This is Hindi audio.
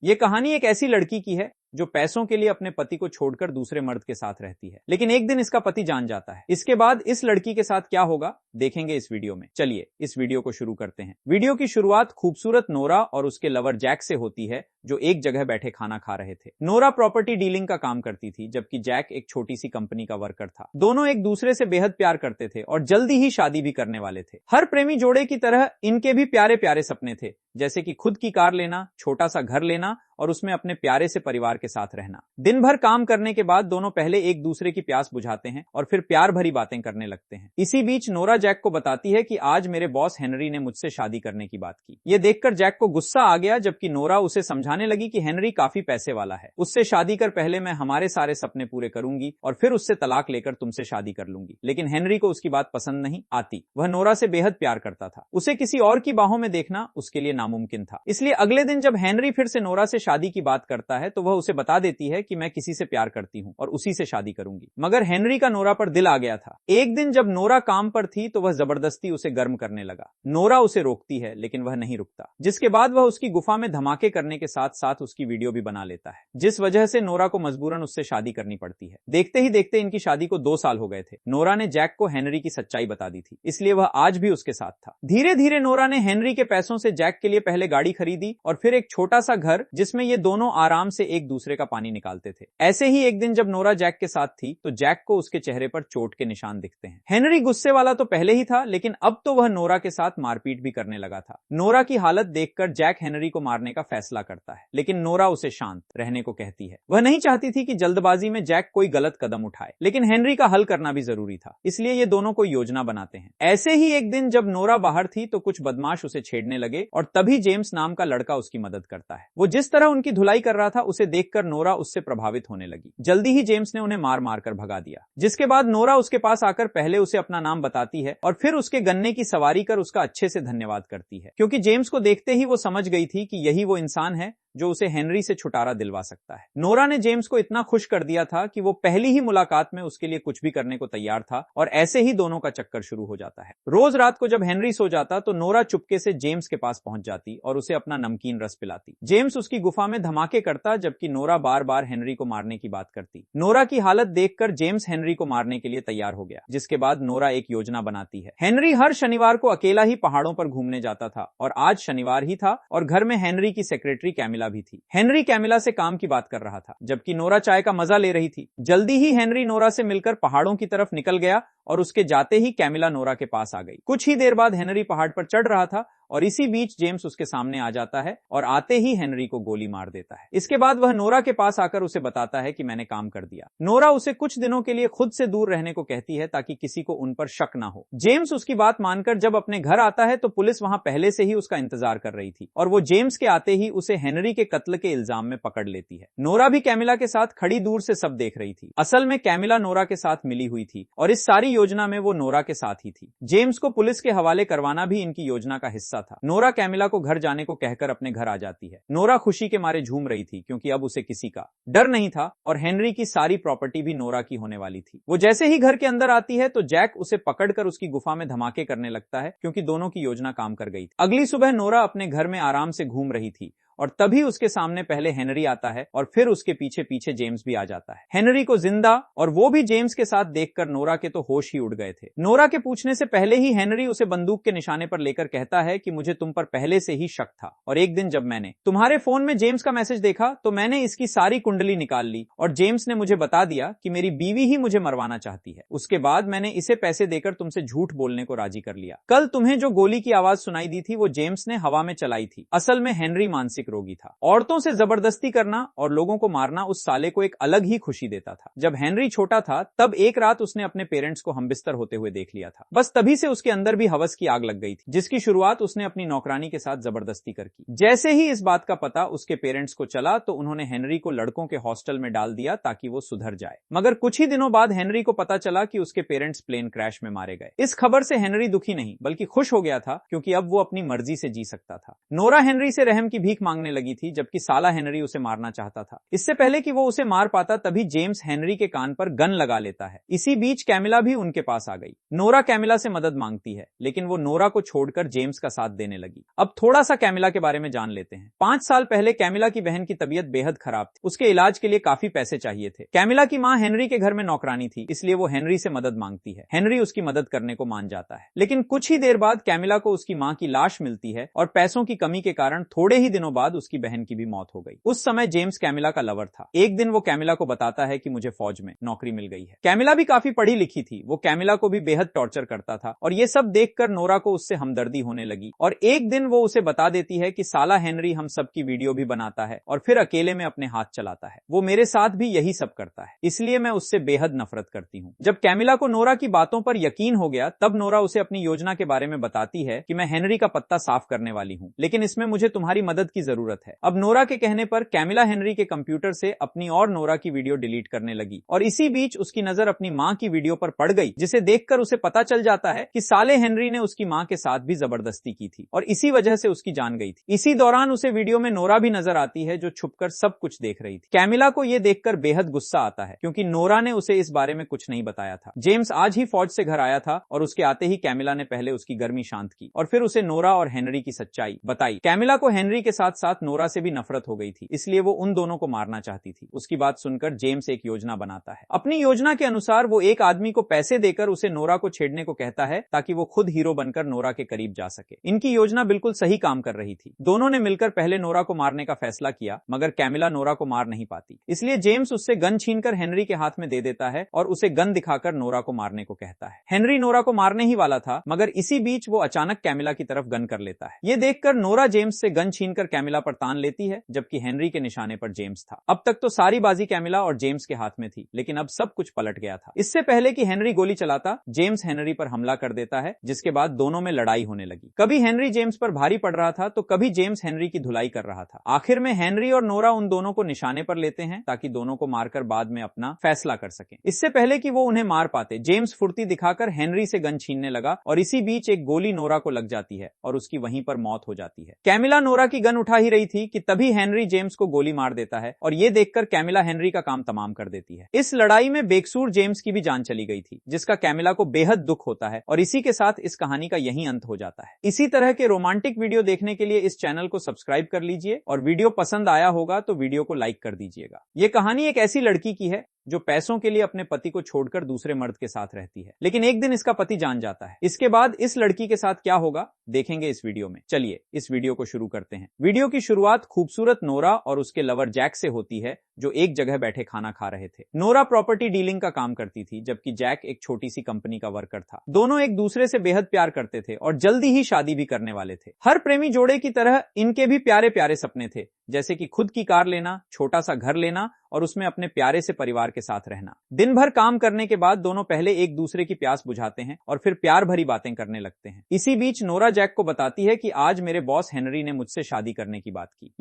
ये कहानी एक ऐसी लड़की की है जो पैसों के लिए अपने पति को छोड़कर दूसरे मर्द के साथ रहती है, लेकिन एक दिन इसका पति जान जाता है। इसके बाद इस लड़की के साथ क्या होगा देखेंगे इस वीडियो में। चलिए इस वीडियो को शुरू करते हैं। वीडियो की शुरुआत खूबसूरत नोरा और उसके लवर जैक से होती है, जो एक जगह बैठे खाना खा रहे थे। नोरा प्रॉपर्टी डीलिंग का काम करती थी, जबकि जैक एक छोटी सी कंपनी का वर्कर था। दोनों एक दूसरे से बेहद प्यार करते थे और जल्दी ही शादी भी करने वाले थे। हर प्रेमी जोड़े की तरह इनके भी प्यारे प्यारे सपने थे, जैसे कि खुद की कार लेना, छोटा सा घर लेना और उसमें अपने प्यारे से परिवार के साथ रहना। दिन भर काम करने के बाद दोनों पहले एक दूसरे की प्यास बुझाते हैं और फिर प्यार भरी बातें करने लगते हैं। इसी बीच नोरा जैक को बताती है कि आज मेरे बॉस हेनरी ने मुझसे शादी करने की बात की। ये देखकर जैक को गुस्सा आ गया, जबकि नोरा उसे समझाने लगी कि हेनरी काफी पैसे वाला है, उससे शादी कर पहले मैं हमारे सारे सपने पूरे करूंगी और फिर उससे तलाक लेकर तुमसे शादी कर लूंगी। लेकिन हेनरी को उसकी बात पसंद नहीं आती। वह नोरा से बेहद प्यार करता था। उसे किसी और की बाहों में देखना उसके लिए नामुमकिन था। इसलिए अगले दिन जब हेनरी फिर से नोरा से शादी की बात करता है तो वह उसे बता देती है कि मैं किसी से प्यार करती हूं और उसी से शादी करूंगी। मगर हेनरी का नोरा पर दिल आ गया था। एक दिन जब नोरा काम पर थी तो वह जबरदस्ती उसे गर्म करने लगा। नोरा उसे रोकती है, लेकिन वह नहीं रुकता, जिसके बाद वह उसकी गुफा में धमाके करने के साथ साथ उसकी वीडियो भी बना लेता है, जिस वजह से नोरा को मजबूरन उससे शादी करनी पड़ती है। देखते ही देखते इनकी शादी को 2 साल हो गए थे। नोरा ने जैक को हेनरी की सच्चाई बता दी थी, इसलिए वह आज भी उसके साथ था। धीरे धीरे नोरा ने हेनरी के पैसों से जैक के लिए पहले गाड़ी खरीदी और फिर एक छोटा सा घर, जिसमें ये दोनों आराम से एक दूसरे का पानी निकालते थे। ऐसे ही एक दिन जब नोरा जैक के साथ थी तो जैक को उसके चेहरे पर चोट के निशान दिखते हैं। हेनरी गुस्से वाला तो पहले ही था, लेकिन अब तो वह नोरा के साथ मारपीट भी करने लगा था। नोरा की हालत देखकर जैक हेनरी को मारने का फैसला करता है, लेकिन नोरा उसे शांत रहने को कहती है। वह नहीं चाहती थी कि जल्दबाजी में जैक कोई गलत कदम उठाए, लेकिन हेनरी का हल करना भी जरूरी था, इसलिए ये दोनों कोई योजना बनाते हैं। ऐसे ही एक दिन जब नोरा बाहर थी तो कुछ बदमाश उसे छेड़ने लगे और तभी जेम्स नाम का लड़का उसकी मदद करता है। वो जिस तरह उनकी धुलाई कर रहा था उसे देखकर नोरा उससे प्रभावित होने लगी। जल्दी ही जेम्स ने उन्हें मार मार कर भगा दिया, जिसके बाद नोरा उसके पास आकर पहले उसे अपना नाम बताती है और फिर उसके गन्ने की सवारी कर उसका अच्छे से धन्यवाद करती है, क्योंकि जेम्स को देखते ही वो समझ गई थी कि यही वो इंसान है जो उसे हेनरी से छुटकारा दिलवा सकता है। नोरा ने जेम्स को इतना खुश कर दिया था कि वो पहली ही मुलाकात में उसके लिए कुछ भी करने को तैयार था और ऐसे ही दोनों का चक्कर शुरू हो जाता है। रोज रात को जब हेनरी सो जाता तो नोरा चुपके से जेम्स के पास पहुंच जाती और उसे अपना नमकीन रस पिलाती। जेम्स उसकी गुफा में धमाके करता, जबकि नोरा बार बार हेनरी को मारने की बात करती। नोरा की हालत देखकर जेम्स हेनरी को मारने के लिए तैयार हो गया, जिसके बाद नोरा एक योजना बनाती है। हेनरी हर शनिवार को अकेला ही पहाड़ों पर घूमने जाता था और आज शनिवार ही था और घर में हेनरी की सेक्रेटरी कैमिला भी थी। हेनरी कैमिला से काम की बात कर रहा था, जबकि नोरा चाय का मजा ले रही थी। जल्दी ही हेनरी नोरा से मिलकर पहाड़ों की तरफ निकल गया और उसके जाते ही कैमिला नोरा के पास आ गई। कुछ ही देर बाद हेनरी पहाड़ पर चढ़ रहा था और इसी बीच जेम्स उसके सामने आ जाता है और आते ही हेनरी को गोली मार देता है। इसके बाद वह नोरा के पास आकर उसे बताता है कि मैंने काम कर दिया। नोरा उसे कुछ दिनों के लिए खुद से दूर रहने को कहती है ताकि किसी को उन पर शक ना हो। जेम्स उसकी बात मानकर जब अपने घर आता है तो पुलिस वहां पहले से ही उसका इंतजार कर रही थी और वो जेम्स के आते ही उसे हेनरी के कत्ल के इल्जाम में पकड़ लेती है। नोरा भी कैमिला के साथ खड़ी दूर से सब देख रही थी। असल में कैमिला नोरा के साथ मिली हुई थी और इस सारी योजना में वो नोरा के साथ ही थी। जेम्स को पुलिस के हवाले करवाना भी इनकी योजना का हिस्सा था। नोरा कैमिला को घर जाने को कहकर अपने घर आ जाती है। नोरा खुशी के मारे झूम रही थी, क्योंकि अब उसे किसी का डर नहीं था और हेनरी की सारी प्रॉपर्टी भी नोरा की होने वाली थी। वो जैसे ही घर के अंदर आती है तो जैक उसे पकड़कर उसकी गुफा में धमाके करने लगता है, क्योंकि दोनों की योजना काम कर गई थी। अगली सुबह नोरा अपने घर में आराम से घूम रही थी और तभी उसके सामने पहले हेनरी आता है और फिर उसके पीछे पीछे जेम्स भी आ जाता है। हेनरी को जिंदा और वो भी जेम्स के साथ देखकर नोरा के तो होश ही उड़ गए थे। नोरा के पूछने से पहले ही हेनरी उसे बंदूक के निशाने पर लेकर कहता है कि मुझे तुम पर पहले से ही शक था और एक दिन जब मैंने तुम्हारे फोन में जेम्स का मैसेज देखा तो मैंने इसकी सारी कुंडली निकाल ली और जेम्स ने मुझे बता दिया कि मेरी बीवी ही मुझे मरवाना चाहती है। उसके बाद मैंने इसे पैसे देकर तुमसे झूठ बोलने को राजी कर लिया। कल तुम्हें जो गोली की आवाज सुनाई दी थी वो जेम्स ने हवा में चलाई थी। असल में हेनरी मानसिक रोगी था। औरतों से जबरदस्ती करना और लोगों को मारना उस साले को एक अलग ही खुशी देता था। जब हेनरी छोटा था तब एक रात उसने अपने पेरेंट्स को हमबिस्तर होते हुए देख लिया था। बस तभी से उसके अंदर भी हवस की आग लग गई थी, जिसकी शुरुआत उसने अपनी नौकरानी के साथ जबरदस्ती कर की। जैसे ही इस बात का पता उसके पेरेंट्स को चला तो उन्होंने हेनरी को लड़कों के हॉस्टल में डाल दिया ताकि वो सुधर जाए। मगर कुछ ही दिनों बाद हेनरी को पता चला कि उसके पेरेंट्स प्लेन क्रैश में मारे गए। इस खबर से हेनरी दुखी नहीं बल्कि खुश हो गया था, क्योंकि अब वो अपनी मर्जी से जी सकता था। नोरा हेनरी से रहम की भीख मांगने मांगने लगी थी, जबकि साला हेनरी उसे मारना चाहता था। इससे पहले कि वो उसे मार पाता तभी जेम्स हेनरी के कान पर गन लगा लेता है। इसी बीच कैमिला भी उनके पास आ गई। नोरा कैमिला से मदद मांगती है, लेकिन वो नोरा को छोड़कर जेम्स का साथ देने लगी। अब थोड़ा सा कैमिला के बारे में जान लेते हैं। 5 साल पहले कैमिला की बहन की तबीयत बेहद खराब थी। उसके इलाज के लिए काफी पैसे चाहिए थे। कैमिला की मां हेनरी के घर में नौकरानी थी, इसलिए वो हेनरी से मदद मांगती है। हेनरी उसकी मदद करने को मान जाता है, लेकिन कुछ ही देर बाद कैमिला को उसकी मां की लाश मिलती है और पैसों की कमी के कारण थोड़े ही दिनों बाद उसकी बहन की भी मौत हो गई। उस समय जेम्स कैमिला का लवर था। एक दिन वो कैमिला को बताता है कि मुझे फौज में नौकरी मिल गई है। कैमिला भी काफी पढ़ी लिखी थी। वो कैमिला को भी बेहद टॉर्चर करता था और ये सब देखकर नोरा को उससे हमदर्दी होने लगी और एक दिन वो उसे बता देती है कि साला हेनरी हम सब की वीडियो भी बनाता है और फिर अकेले में अपने हाथ चलाता है। वो मेरे साथ भी यही सब करता है, इसलिए मैं उससे बेहद नफरत करती हूँ। जब कैमिला को नोरा की बातों पर यकीन हो गया तब नोरा उसे अपनी योजना के बारे में बताती है कि मैं हेनरी का पत्ता साफ करने वाली हूँ, लेकिन इसमें मुझे तुम्हारी मदद की जरूरत है। अब नोरा के कहने पर कैमिला हेनरी के कंप्यूटर से अपनी और नोरा की वीडियो डिलीट करने लगी और इसी बीच उसकी नजर अपनी मां की वीडियो पर पड़ गई, जिसे देखकर उसे पता चल जाता है कि साले हेनरी ने उसकी मां के साथ भी जबरदस्ती की थी और इसी वजह से उसकी जान गई थी। इसी दौरान उसे वीडियो में नोरा भी नजर आती है, जो छुपकर सब कुछ देख रही थी। कैमिला को यह देखकर बेहद गुस्सा आता है, क्योंकि नोरा ने उसे इस बारे में कुछ नहीं बताया था। जेम्स आज ही फौज से घर आया था और उसके आते ही कैमिला ने पहले उसकी गर्मी शांत की और फिर उसे नोरा और हेनरी की सच्चाई बताई। कैमिला को हेनरी के साथ साथ नोरा से भी नफरत हो गई थी, इसलिए वो उन दोनों को मारना चाहती थी। उसकी बात सुनकर जेम्स एक योजना बनाता है। अपनी योजना के अनुसार वो एक आदमी को पैसे देकर उसे नोरा को छेड़ने को कहता है, ताकि वो खुद हीरो बनकर नोरा के करीब जा सके। इनकी योजना बिल्कुल सही काम कर रही थी। दोनों ने मिलकर पहले नोरा को मारने का फैसला किया, मगर कैमिला नोरा को मार नहीं पाती। इसलिए जेम्स उससे गन छीनकर हेनरी के हाथ में दे देता है और उसे गन दिखाकर नोरा को मारने को कहता है। हेनरी नोरा को मारने ही वाला था, मगर इसी बीच वो अचानक कैमिला की तरफ गन कर लेता है। ये देखकर नोरा जेम्स से गन छीनकर कैमिला पर तान लेती है, जबकि हेनरी के निशाने पर जेम्स था। अब तक तो सारी बाजी कैमिला और जेम्स के हाथ में थी, लेकिन अब सब कुछ पलट गया था। इससे पहले कि हेनरी गोली चलाता, जेम्स हेनरी पर हमला कर देता है, जिसके बाद दोनों में लड़ाई होने लगी। कभी हेनरी जेम्स पर भारी पड़ रहा था तो कभी जेम्स हेनरी की धुलाई कर रहा था। आखिर में हेनरी और नोरा उन दोनों को निशाने पर लेते हैं, ताकि दोनों को मारकर बाद में अपना फैसला कर सकें। इससे पहले कि वो उन्हें मार पाते, जेम्स फुर्ती दिखाकर हेनरी से गन छीनने लगा और इसी बीच एक गोली नोरा को लग जाती है और उसकी वहीं पर मौत हो जाती है। कैमिला नोरा की गन उठा ही रही थी कि तभी हेनरी जेम्स को गोली मार देता है और ये देखकर कैमिला हेनरी का काम तमाम कर देती है। इस लड़ाई में बेकसूर जेम्स की भी जान चली गई थी, जिसका कैमिला को बेहद दुख होता है और इसी के साथ इस कहानी का यही अंत हो जाता है। इसी तरह के रोमांटिक वीडियो देखने के लिए इस चैनल को सब्सक्राइब कर लीजिए और वीडियो पसंद आया होगा तो वीडियो को लाइक कर दीजिएगा। ये कहानी एक ऐसी लड़की की है जो पैसों के लिए अपने पति को छोड़कर दूसरे मर्द के साथ रहती है, लेकिन एक दिन इसका पति जान जाता है। इसके बाद इस लड़की के साथ क्या होगा देखेंगे इस वीडियो में। चलिए इस वीडियो को शुरू करते हैं। वीडियो की शुरुआत खूबसूरत नोरा और उसके लवर जैक से होती है, जो एक जगह बैठे खाना खा रहे थे। नोरा प्रॉपर्टी डीलिंग का काम करती थी, जबकि जैक एक छोटी सी कंपनी का वर्कर था। दोनों एक दूसरे से बेहद प्यार करते थे और जल्दी ही शादी भी करने वाले थे। हर प्रेमी जोड़े की तरह इनके भी प्यारे प्यारे सपने थे, जैसे कि खुद की कार लेना, छोटा सा घर लेना और उसमें अपने प्यारे से परिवार के साथ रहना। दिन भर काम करने के बाद दोनों पहले एक दूसरे की प्यास बुझाते हैं और फिर प्यार भरी बातें करने लगते हैं। इसी बीच नोरा जैक को बताती है कि आज मेरे बॉस हेनरी ने मुझसे शादी करने की बात की।